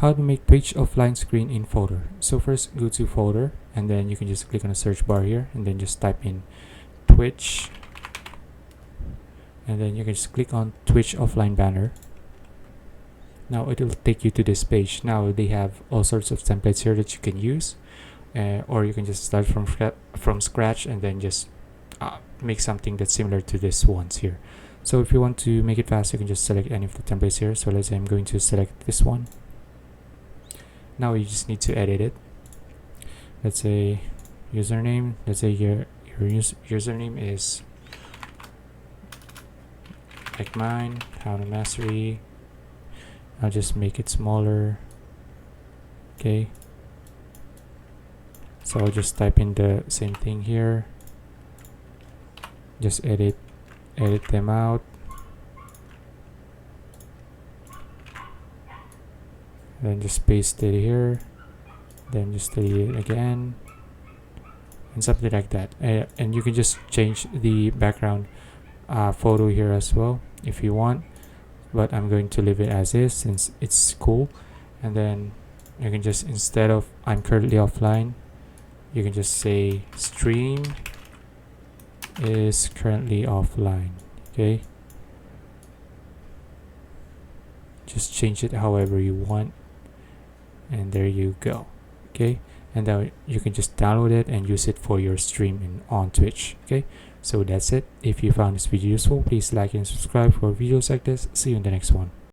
how to make page offline screen in Fotor. So first go to Fotor, and then you can just click on the search bar here, and then just type in Twitch, and then you can just click on Twitch offline banner. Now it will take you to this page. Now they have all sorts of templates here that you can use, or you can just start from scratch and then just make something that's similar to this ones here. So if you want to make it fast, you can just select any of the templates here. So let's say I'm going to select this one. Now you just need to edit it. Let's say username. Let's say your username is like mine, HowToMastery. I'll just make it smaller. Okay. So I'll just type in the same thing here. Just edit them out. Then just paste it here. Then just delete it again. And something like that. And you can just change the background photo here as well if you want. But I'm going to leave it as is since it's cool. And then you can just, instead of I'm currently offline, you can just say stream is currently offline. Okay, just change it however you want, and there you go. Okay, and now you can just download it and use it for your stream on Twitch. Okay, so that's it. If you found this video useful, please like and subscribe for videos like this. See you in the next one.